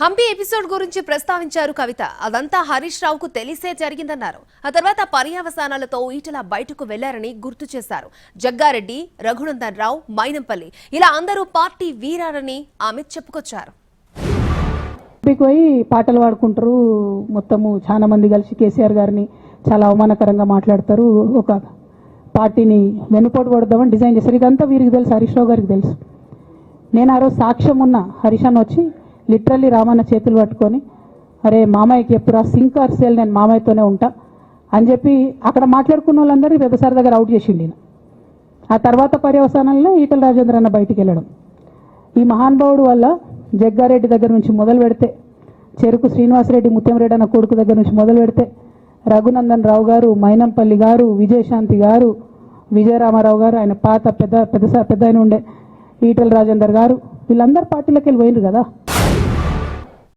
Hampi episode గురించి ప్రస్తావించారు కవిత. అదంతా హరీష్ రావుకు తెలిసే జరిగిందన్నారు. ఆ తర్వాత పర్యవసానాలతో ఈటల బయటకు వెళ్లారని గుర్తు చేశారు. జగ్గారెడ్డి, రఘునందన్ రావు, మైనంపల్లి ఇలా అందరూ పార్టీ వీరారని ఆమె చెప్పుకొచ్చారు. పోయి పాటలు పాడుకుంటారు, మొత్తము చాలా మంది కలిసి కేసీఆర్ గారిని చాలా అవమానకరంగా మాట్లాడతారు. ఒక పార్టీని వెనుపోటు పడదామని డిజైన్ చేశారు. ఇదంతా వీరికి తెలుసు, హరీష్ రావు గారికి తెలుసు. నేను ఆ రోజు సాక్ష్యం ఉన్న హరీష్ అన్న వచ్చి లిటరల్లీ రామన్న చేతులు పట్టుకొని, అరే మామయ్యకి ఎప్పుడు సింక్ ఆర్ సేల్, నేను మామయ్యతోనే ఉంటా అని చెప్పి అక్కడ మాట్లాడుకున్న వాళ్ళందరూ వెబసార్ దగ్గర అవుట్ చేసిండి. ఆ తర్వాత పర్యవసానంలో ఈటల రాజేంద్ర అన్న బయటికి వెళ్ళడం. ఈ మహానుభావుడు వల్ల జగ్గారెడ్డి దగ్గర నుంచి మొదలు పెడితే, చెరుకు శ్రీనివాసరెడ్డి ముత్యంరెడ్డి అన్న కొడుకు దగ్గర నుంచి మొదలు పెడితే, రఘునందన్ రావు గారు, మైనంపల్లి గారు, విజయశాంతి గారు, విజయరామారావు గారు, ఆయన పాత పెద్ద ఆయన ఉండే ఈటల రాజేందర్ గారు, వీళ్ళందరూ పార్టీలోకి వెళ్ళి పోయినారు కదా.